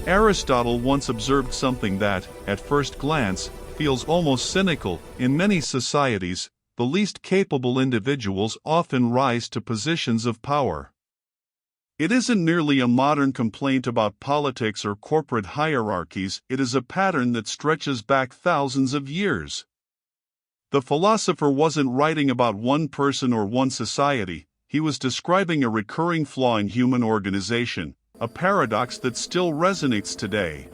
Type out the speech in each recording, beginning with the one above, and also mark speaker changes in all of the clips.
Speaker 1: Aristotle once observed something that, at first glance, feels almost cynical. In many societies, the least capable individuals often rise to positions of power. It isn't merely a modern complaint about politics or corporate hierarchies, it is a pattern that stretches back thousands of years. The philosopher wasn't writing about one person or one society, he was describing a recurring flaw in human organization, a paradox that still resonates today.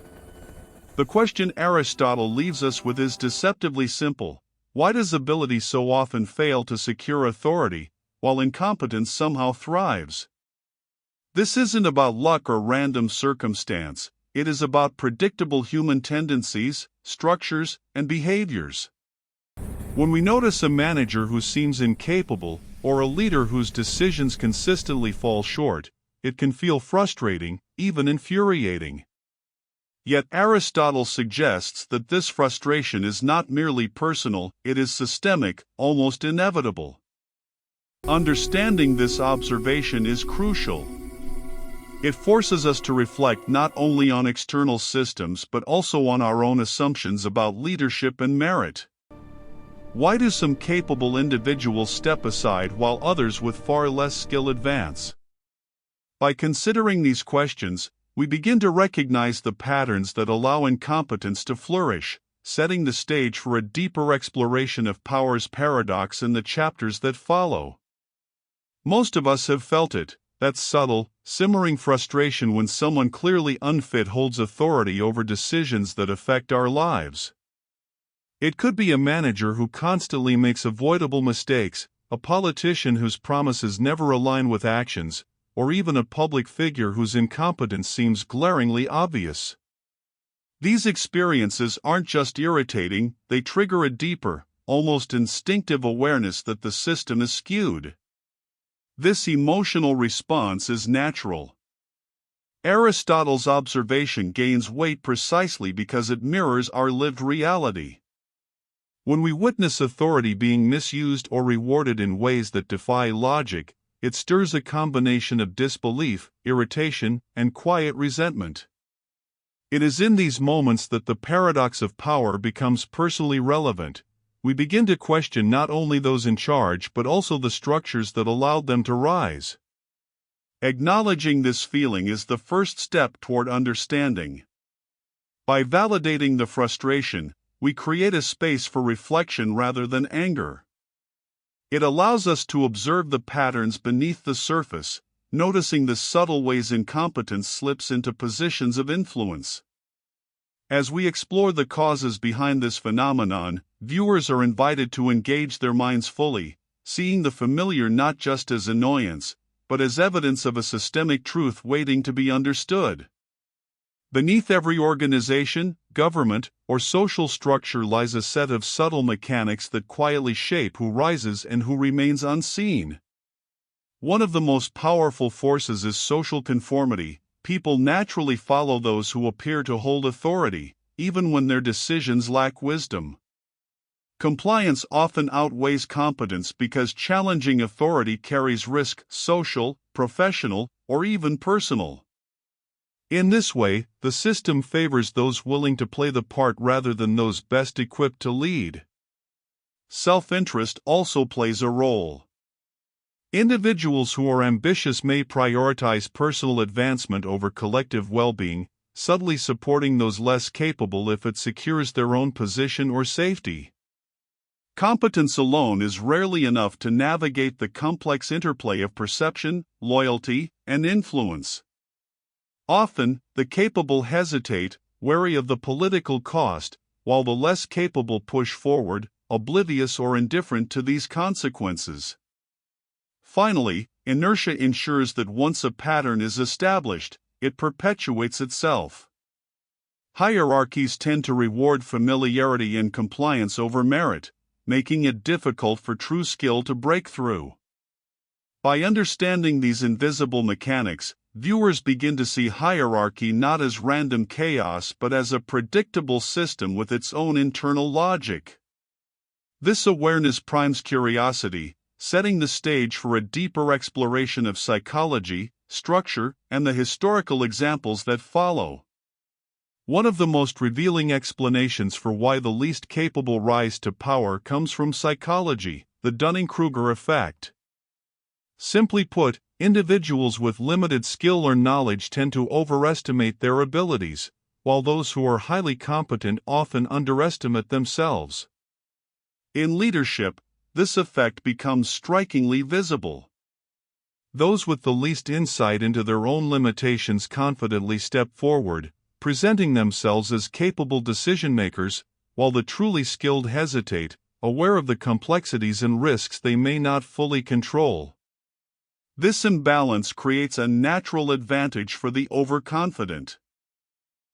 Speaker 1: The question Aristotle leaves us with is deceptively simple: why does ability so often fail to secure authority, while incompetence somehow thrives? This isn't about luck or random circumstance, it is about predictable human tendencies, structures, and behaviors. When we notice a manager who seems incapable, or a leader whose decisions consistently fall short, it can feel frustrating, even infuriating. Yet Aristotle suggests that this frustration is not merely personal, it is systemic, almost inevitable. Understanding this observation is crucial. It forces us to reflect not only on external systems but also on our own assumptions about leadership and merit. Why do some capable individuals step aside while others with far less skill advance? By considering these questions, we begin to recognize the patterns that allow incompetence to flourish, setting the stage for a deeper exploration of power's paradox in the chapters that follow. Most of us have felt it, that subtle, simmering frustration when someone clearly unfit holds authority over decisions that affect our lives. It could be a manager who constantly makes avoidable mistakes, a politician whose promises never align with actions, or even a public figure whose incompetence seems glaringly obvious. These experiences aren't just irritating, they trigger a deeper, almost instinctive awareness that the system is skewed. This emotional response is natural. Aristotle's observation gains weight precisely because it mirrors our lived reality. When we witness authority being misused or rewarded in ways that defy logic, it stirs a combination of disbelief, irritation, and quiet resentment. It is in these moments that the paradox of power becomes personally relevant. We begin to question not only those in charge but also the structures that allowed them to rise. Acknowledging this feeling is the first step toward understanding. By validating the frustration, we create a space for reflection rather than anger. It allows us to observe the patterns beneath the surface, noticing the subtle ways incompetence slips into positions of influence. As we explore the causes behind this phenomenon, viewers are invited to engage their minds fully, seeing the familiar not just as annoyance, but as evidence of a systemic truth waiting to be understood. Beneath every organization, government, or social structure lies a set of subtle mechanics that quietly shape who rises and who remains unseen. One of the most powerful forces is social conformity. People naturally follow those who appear to hold authority, even when their decisions lack wisdom. Compliance often outweighs competence because challenging authority carries risk, social, professional, or even personal. In this way, the system favors those willing to play the part rather than those best equipped to lead. Self-interest also plays a role. Individuals who are ambitious may prioritize personal advancement over collective well-being, subtly supporting those less capable if it secures their own position or safety. Competence alone is rarely enough to navigate the complex interplay of perception, loyalty, and influence. Often, the capable hesitate, wary of the political cost, while the less capable push forward, oblivious or indifferent to these consequences. Finally, inertia ensures that once a pattern is established, it perpetuates itself. Hierarchies tend to reward familiarity and compliance over merit, making it difficult for true skill to break through. By understanding these invisible mechanics, viewers begin to see hierarchy not as random chaos but as a predictable system with its own internal logic. This awareness primes curiosity, setting the stage for a deeper exploration of psychology, structure, and the historical examples that follow. One of the most revealing explanations for why the least capable rise to power comes from psychology, the Dunning-Kruger effect. Simply put, individuals with limited skill or knowledge tend to overestimate their abilities, while those who are highly competent often underestimate themselves. In leadership, this effect becomes strikingly visible. Those with the least insight into their own limitations confidently step forward, presenting themselves as capable decision-makers, while the truly skilled hesitate, aware of the complexities and risks they may not fully control. This imbalance creates a natural advantage for the overconfident.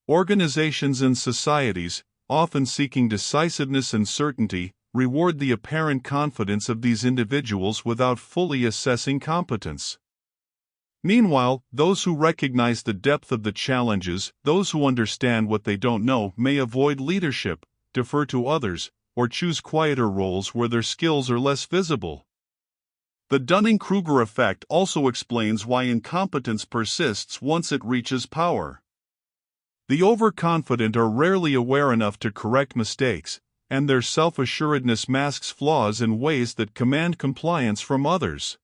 Speaker 1: Organizations and societies, often seeking decisiveness and certainty, reward the apparent confidence of these individuals without fully assessing competence. Meanwhile, those who recognize the depth of the challenges, those who understand what they don't know, may avoid leadership, defer to others, or choose quieter roles where their skills are less visible. The Dunning-Kruger effect also explains why incompetence persists once it reaches power. The overconfident are rarely aware enough to correct mistakes, and their self-assuredness masks flaws in ways that command compliance from others.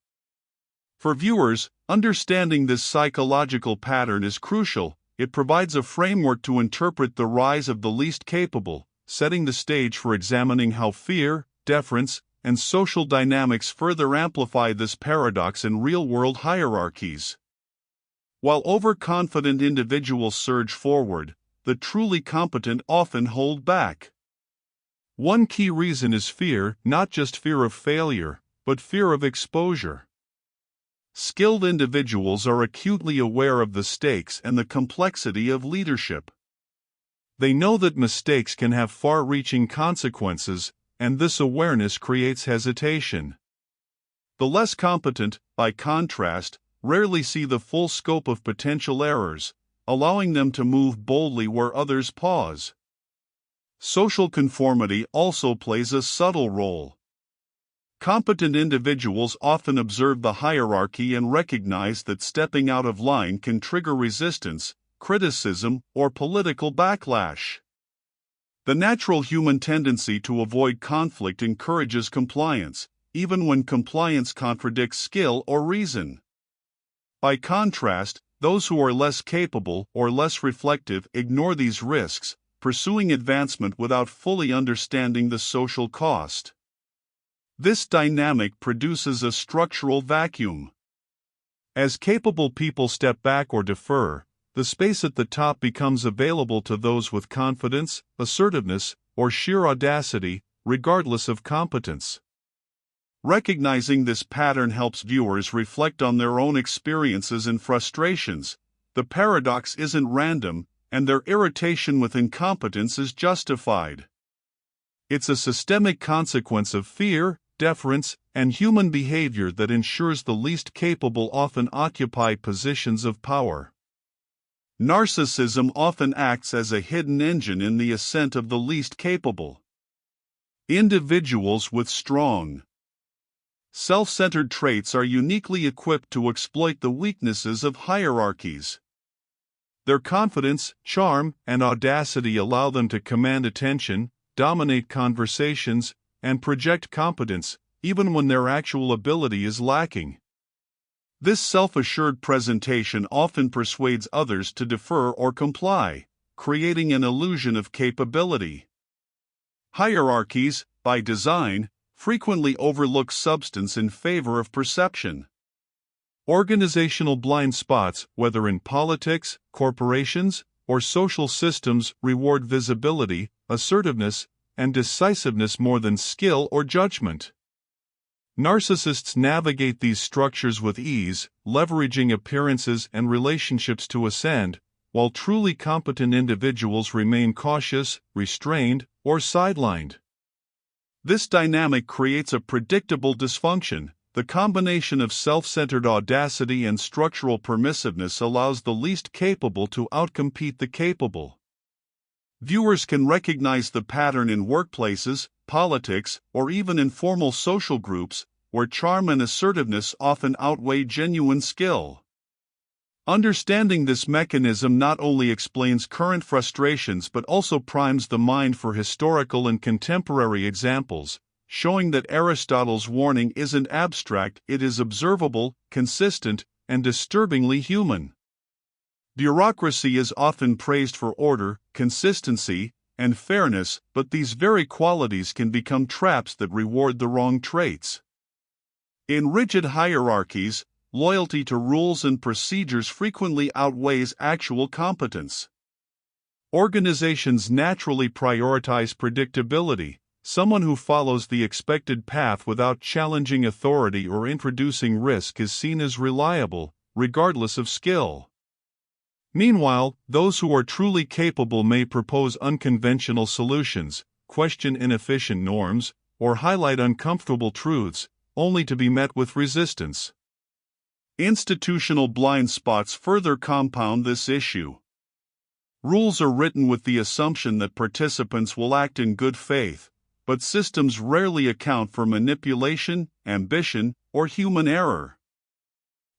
Speaker 1: For viewers, understanding this psychological pattern is crucial. It provides a framework to interpret the rise of the least capable, setting the stage for examining how fear, deference, and social dynamics further amplify this paradox in real-world hierarchies. While overconfident individuals surge forward, the truly competent often hold back. One key reason is fear, not just fear of failure, but fear of exposure. Skilled individuals are acutely aware of the stakes and the complexity of leadership. They know that mistakes can have far-reaching consequences, and this awareness creates hesitation. The less competent, by contrast, rarely see the full scope of potential errors, allowing them to move boldly where others pause. Social conformity also plays a subtle role. Competent individuals often observe the hierarchy and recognize that stepping out of line can trigger resistance, criticism, or political backlash. The natural human tendency to avoid conflict encourages compliance, even when compliance contradicts skill or reason. By contrast, those who are less capable or less reflective ignore these risks, pursuing advancement without fully understanding the social cost. This dynamic produces a structural vacuum. As capable people step back or defer, the space at the top becomes available to those with confidence, assertiveness, or sheer audacity, regardless of competence. Recognizing this pattern helps viewers reflect on their own experiences and frustrations. The paradox isn't random, and their irritation with incompetence is justified. It's a systemic consequence of fear, deference, and human behavior that ensures the least capable often occupy positions of power. Narcissism often acts as a hidden engine in the ascent of the least capable. Individuals with strong, self-centered traits are uniquely equipped to exploit the weaknesses of hierarchies. Their confidence, charm, and audacity allow them to command attention, dominate conversations, and project competence, even when their actual ability is lacking. This self-assured presentation often persuades others to defer or comply, creating an illusion of capability. Hierarchies, by design, frequently overlook substance in favor of perception. Organizational blind spots, whether in politics, corporations, or social systems, reward visibility, assertiveness, and decisiveness more than skill or judgment. Narcissists navigate these structures with ease, leveraging appearances and relationships to ascend, while truly competent individuals remain cautious, restrained, or sidelined. This dynamic creates a predictable dysfunction. The combination of self-centered audacity and structural permissiveness allows the least capable to outcompete the capable. Viewers can recognize the pattern in workplaces, politics, or even informal social groups, where charm and assertiveness often outweigh genuine skill. Understanding this mechanism not only explains current frustrations but also primes the mind for historical and contemporary examples, showing that Aristotle's warning isn't abstract, it is observable, consistent, and disturbingly human. Bureaucracy is often praised for order, consistency, and fairness, but these very qualities can become traps that reward the wrong traits. In rigid hierarchies, loyalty to rules and procedures frequently outweighs actual competence. Organizations naturally prioritize predictability. Someone who follows the expected path without challenging authority or introducing risk is seen as reliable, regardless of skill. Meanwhile, those who are truly capable may propose unconventional solutions, question inefficient norms, or highlight uncomfortable truths, only to be met with resistance. Institutional blind spots further compound this issue. Rules are written with the assumption that participants will act in good faith, but systems rarely account for manipulation, ambition, or human error.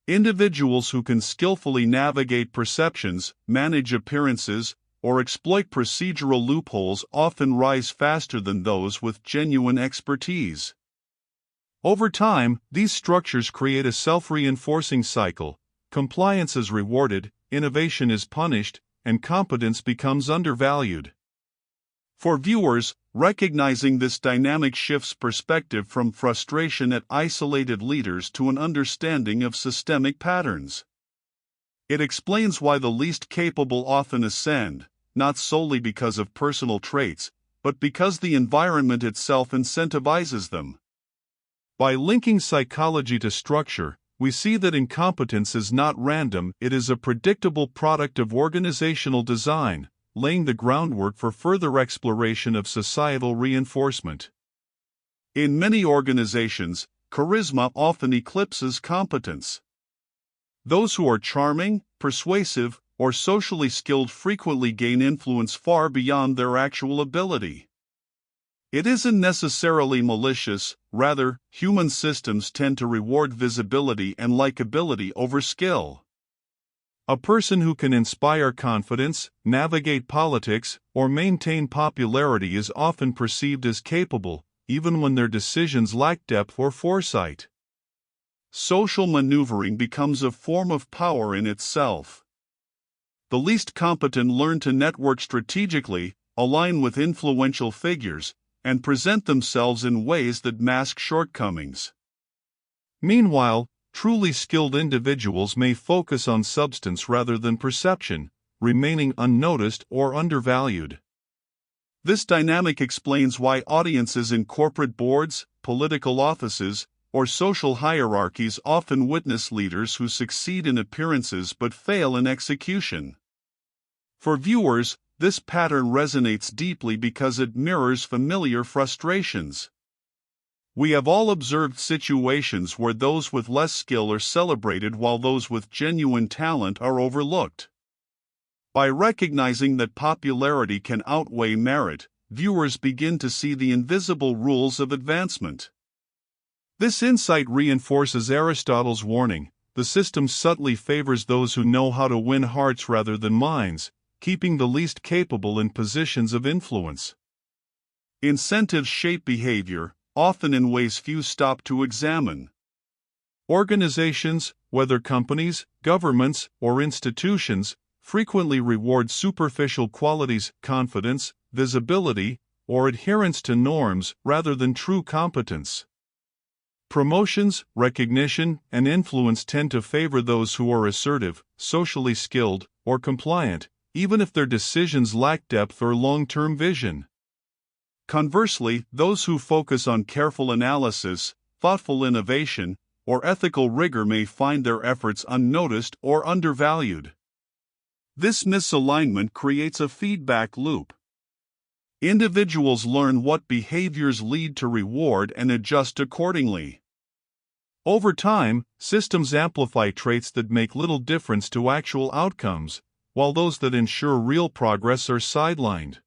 Speaker 1: Individuals who can skillfully navigate perceptions, manage appearances, or exploit procedural loopholes often rise faster than those with genuine expertise. Over time, these structures create a self-reinforcing cycle. Compliance is rewarded, innovation is punished, and competence becomes undervalued. For viewers, recognizing this dynamic shifts perspective from frustration at isolated leaders to an understanding of systemic patterns. It explains why the least capable often ascend, not solely because of personal traits, but because the environment itself incentivizes them. By linking psychology to structure, we see that incompetence is not random, it is a predictable product of organizational design, laying the groundwork for further exploration of societal reinforcement. In many organizations, charisma often eclipses competence. Those who are charming, persuasive, or socially skilled frequently gain influence far beyond their actual ability. It isn't necessarily malicious, rather, human systems tend to reward visibility and likability over skill. A person who can inspire confidence, navigate politics, or maintain popularity is often perceived as capable, even when their decisions lack depth or foresight. Social maneuvering becomes a form of power in itself. The least competent learn to network strategically, align with influential figures, and present themselves in ways that mask shortcomings. Meanwhile, truly skilled individuals may focus on substance rather than perception, remaining unnoticed or undervalued. This dynamic explains why audiences in corporate boards, political offices, or social hierarchies often witness leaders who succeed in appearances but fail in execution. For viewers, this pattern resonates deeply because it mirrors familiar frustrations. We have all observed situations where those with less skill are celebrated while those with genuine talent are overlooked. By recognizing that popularity can outweigh merit, viewers begin to see the invisible rules of advancement. This insight reinforces Aristotle's warning: the system subtly favors those who know how to win hearts rather than minds, keeping the least capable in positions of influence. Incentives shape behavior, often in ways few stop to examine. Organizations, whether companies, governments, or institutions, frequently reward superficial qualities, confidence, visibility, or adherence to norms rather than true competence. Promotions, recognition, and influence tend to favor those who are assertive, socially skilled, or compliant, even if their decisions lack depth or long-term vision. Conversely, those who focus on careful analysis, thoughtful innovation, or ethical rigor may find their efforts unnoticed or undervalued. This misalignment creates a feedback loop. Individuals learn what behaviors lead to reward and adjust accordingly. Over time, systems amplify traits that make little difference to actual outcomes, while those that ensure real progress are sidelined.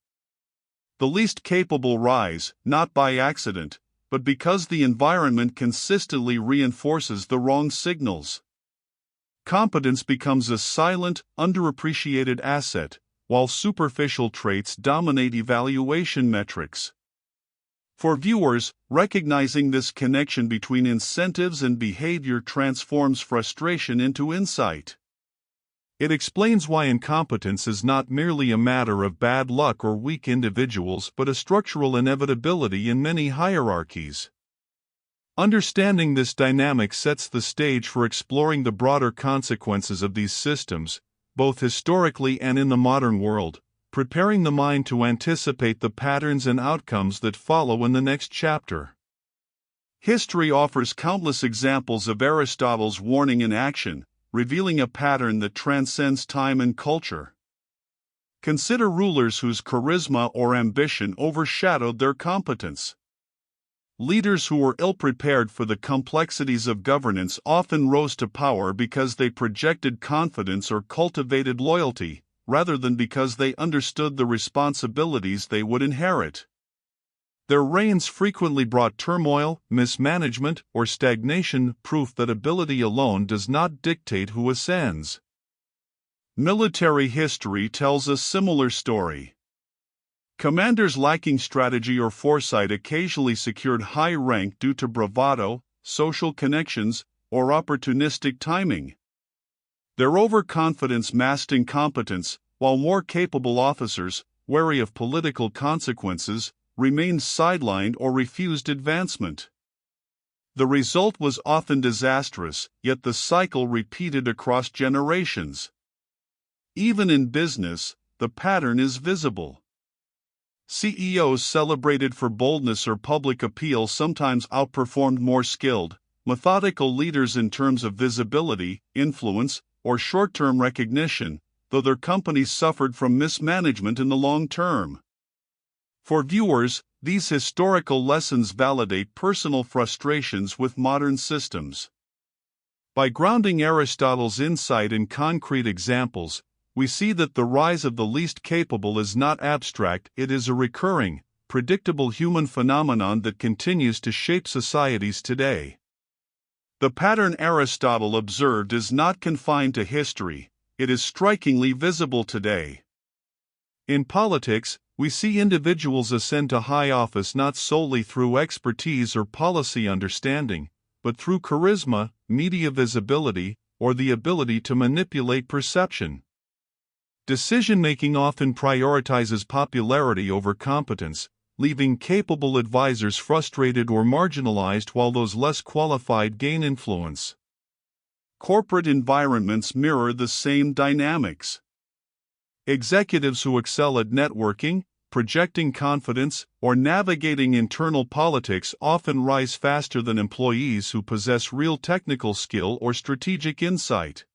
Speaker 1: The least capable rise, not by accident, but because the environment consistently reinforces the wrong signals. Competence becomes a silent, underappreciated asset, while superficial traits dominate evaluation metrics. For viewers, recognizing this connection between incentives and behavior transforms frustration into insight. It explains why incompetence is not merely a matter of bad luck or weak individuals but a structural inevitability in many hierarchies. Understanding this dynamic sets the stage for exploring the broader consequences of these systems, both historically and in the modern world, preparing the mind to anticipate the patterns and outcomes that follow in the next chapter. History offers countless examples of Aristotle's warning in action, revealing a pattern that transcends time and culture. Consider rulers whose charisma or ambition overshadowed their competence. Leaders who were ill-prepared for the complexities of governance often rose to power because they projected confidence or cultivated loyalty, rather than because they understood the responsibilities they would inherit. Their reigns frequently brought turmoil, mismanagement, or stagnation, proof that ability alone does not dictate who ascends. Military history tells a similar story. Commanders lacking strategy or foresight occasionally secured high rank due to bravado, social connections, or opportunistic timing. Their overconfidence masked incompetence, while more capable officers, wary of political consequences, remained sidelined or refused advancement. The result was often disastrous, yet the cycle repeated across generations. Even in business, the pattern is visible. CEOs celebrated for boldness or public appeal sometimes outperformed more skilled, methodical leaders in terms of visibility, influence, or short-term recognition, though their companies suffered from mismanagement in the long term. For viewers, these historical lessons validate personal frustrations with modern systems. By grounding Aristotle's insight in concrete examples, we see that the rise of the least capable is not abstract, it is a recurring, predictable human phenomenon that continues to shape societies today. The pattern Aristotle observed is not confined to history, it is strikingly visible today. In politics, we see individuals ascend to high office not solely through expertise or policy understanding, but through charisma, media visibility, or the ability to manipulate perception. Decision-making often prioritizes popularity over competence, leaving capable advisors frustrated or marginalized while those less qualified gain influence. Corporate environments mirror the same dynamics. Executives who excel at networking, projecting confidence, or navigating internal politics often rise faster than employees who possess real technical skill or strategic insight.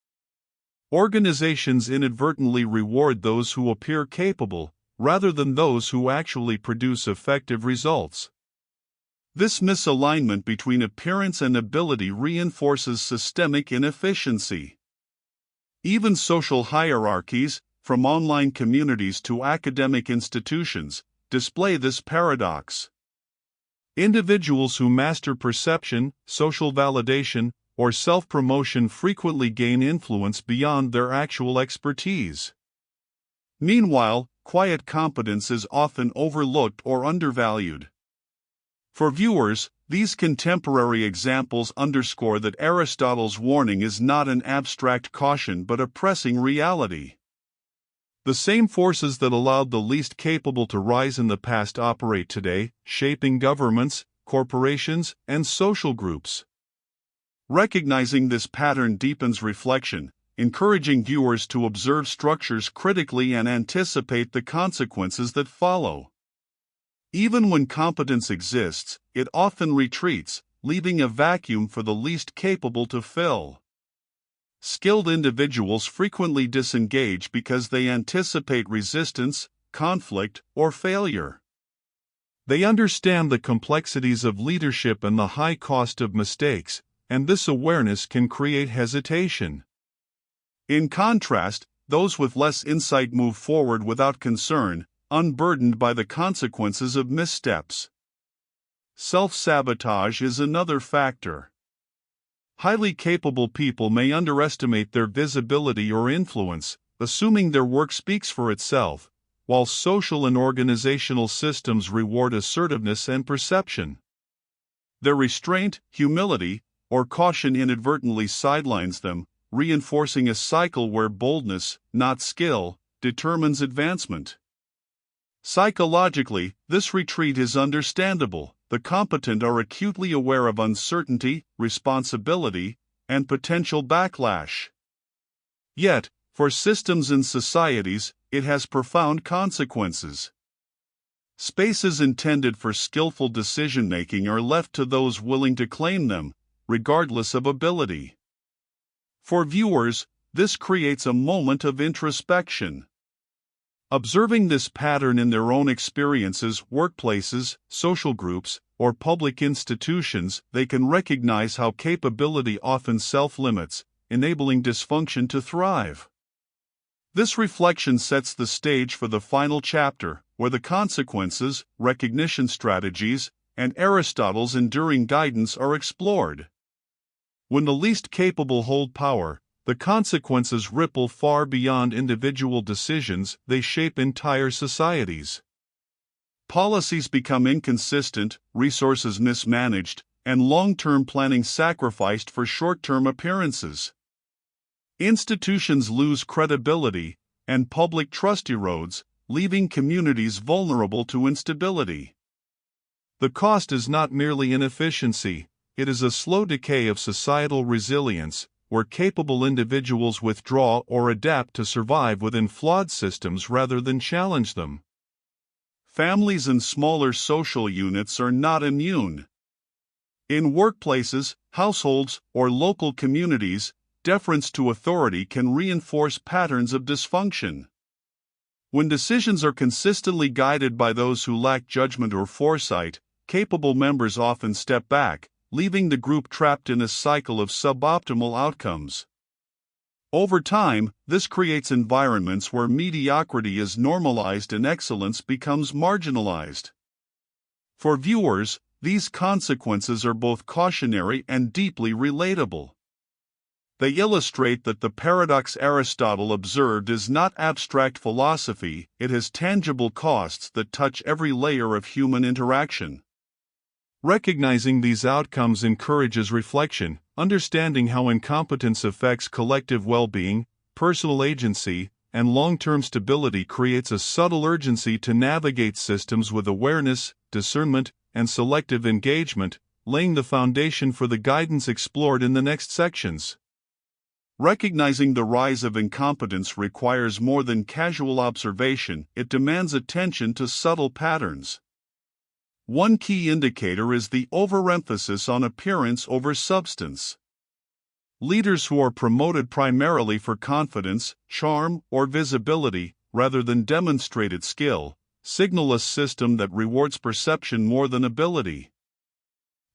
Speaker 1: Organizations inadvertently reward those who appear capable, rather than those who actually produce effective results. This misalignment between appearance and ability reinforces systemic inefficiency. Even social hierarchies, from online communities to academic institutions, display this paradox. Individuals who master perception, social validation, or self-promotion frequently gain influence beyond their actual expertise. Meanwhile, quiet competence is often overlooked or undervalued. For viewers, these contemporary examples underscore that Aristotle's warning is not an abstract caution but a pressing reality. The same forces that allowed the least capable to rise in the past operate today, shaping governments, corporations, and social groups. Recognizing this pattern deepens reflection, encouraging viewers to observe structures critically and anticipate the consequences that follow. Even when competence exists, it often retreats, leaving a vacuum for the least capable to fill. Skilled individuals frequently disengage because they anticipate resistance, conflict, or failure. They understand the complexities of leadership and the high cost of mistakes, and this awareness can create hesitation. In contrast, those with less insight move forward without concern, unburdened by the consequences of missteps. Self-sabotage is another factor. Highly capable people may underestimate their visibility or influence, assuming their work speaks for itself, while social and organizational systems reward assertiveness and perception. Their restraint, humility, or caution inadvertently sidelines them, reinforcing a cycle where boldness, not skill, determines advancement. Psychologically, this retreat is understandable. The competent are acutely aware of uncertainty, responsibility, and potential backlash. Yet, for systems and societies, it has profound consequences. Spaces intended for skillful decision-making are left to those willing to claim them, regardless of ability. For viewers, this creates a moment of introspection. Observing this pattern in their own experiences, workplaces, social groups, or public institutions, they can recognize how capability often self-limits, enabling dysfunction to thrive. This reflection sets the stage for the final chapter, where the consequences, recognition strategies, and Aristotle's enduring guidance are explored. When the least capable hold power, the consequences ripple far beyond individual decisions, they shape entire societies. Policies become inconsistent, resources mismanaged, and long-term planning sacrificed for short-term appearances. Institutions lose credibility, and public trust erodes, leaving communities vulnerable to instability. The cost is not merely inefficiency, it is a slow decay of societal resilience, where capable individuals withdraw or adapt to survive within flawed systems rather than challenge them. Families and smaller social units are not immune. In workplaces, households, or local communities, deference to authority can reinforce patterns of dysfunction. When decisions are consistently guided by those who lack judgment or foresight, capable members often step back, leaving the group trapped in a cycle of suboptimal outcomes. Over time, this creates environments where mediocrity is normalized and excellence becomes marginalized. For viewers, these consequences are both cautionary and deeply relatable. They illustrate that the paradox Aristotle observed is not abstract philosophy, it has tangible costs that touch every layer of human interaction. Recognizing these outcomes encourages reflection, understanding how incompetence affects collective well-being, personal agency, and long-term stability creates a subtle urgency to navigate systems with awareness, discernment, and selective engagement, laying the foundation for the guidance explored in the next sections. Recognizing the rise of incompetence requires more than casual observation, it demands attention to subtle patterns. One key indicator is the overemphasis on appearance over substance. Leaders who are promoted primarily for confidence, charm, or visibility, rather than demonstrated skill, signal a system that rewards perception more than ability.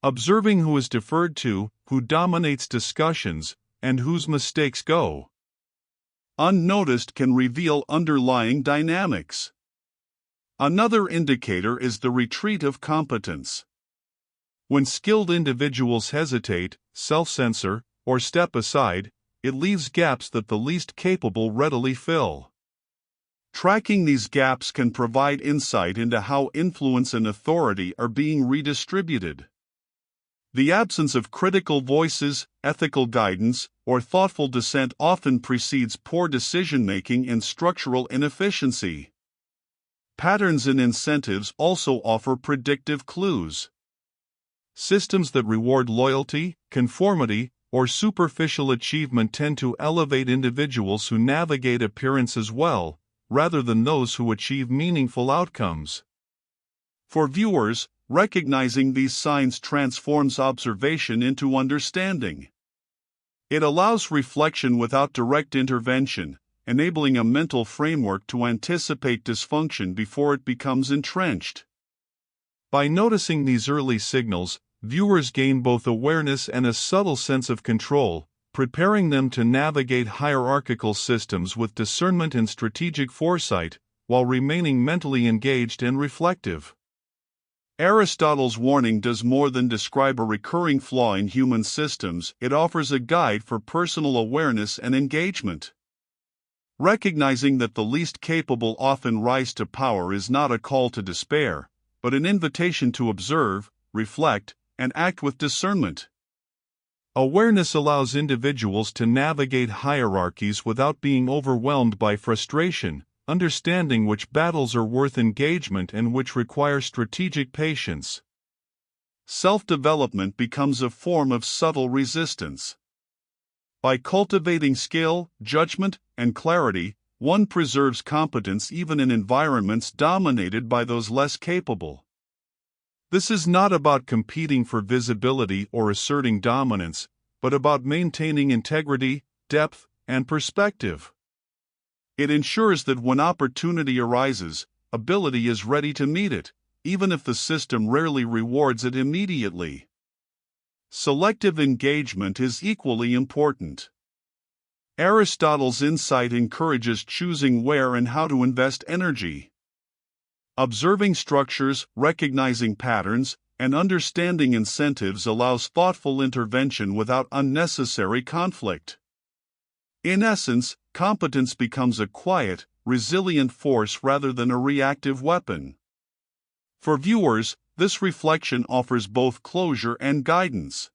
Speaker 1: Observing who is deferred to, who dominates discussions, and whose mistakes go unnoticed can reveal underlying dynamics. Another indicator is the retreat of competence. When skilled individuals hesitate, self-censor, or step aside, it leaves gaps that the least capable readily fill. Tracking these gaps can provide insight into how influence and authority are being redistributed. The absence of critical voices, ethical guidance, or thoughtful dissent often precedes poor decision-making and structural inefficiency. Patterns in incentives also offer predictive clues. Systems that reward loyalty, conformity, or superficial achievement tend to elevate individuals who navigate appearances well, rather than those who achieve meaningful outcomes. For viewers, recognizing these signs transforms observation into understanding. It allows reflection without direct intervention, enabling a mental framework to anticipate dysfunction before it becomes entrenched. By noticing these early signals, viewers gain both awareness and a subtle sense of control, preparing them to navigate hierarchical systems with discernment and strategic foresight, while remaining mentally engaged and reflective. Aristotle's warning does more than describe a recurring flaw in human systems, it offers a guide for personal awareness and engagement. Recognizing that the least capable often rise to power is not a call to despair, but an invitation to observe, reflect, and act with discernment. Awareness allows individuals to navigate hierarchies without being overwhelmed by frustration, understanding which battles are worth engagement and which require strategic patience. Self-development becomes a form of subtle resistance. By cultivating skill, judgment, and clarity, one preserves competence even in environments dominated by those less capable. This is not about competing for visibility or asserting dominance, but about maintaining integrity, depth, and perspective. It ensures that when opportunity arises, ability is ready to meet it, even if the system rarely rewards it immediately. Selective engagement is equally important. Aristotle's insight encourages choosing where and how to invest energy. Observing structures, recognizing patterns, and understanding incentives allows thoughtful intervention without unnecessary conflict. In essence, competence becomes a quiet, resilient force rather than a reactive weapon. For viewers, this reflection offers both closure and guidance.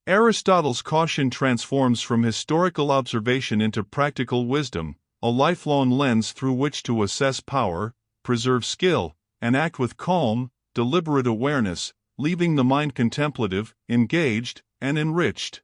Speaker 1: Aristotle's caution transforms from historical observation into practical wisdom, a lifelong lens through which to assess power, preserve skill, and act with calm, deliberate awareness, leaving the mind contemplative, engaged, and enriched.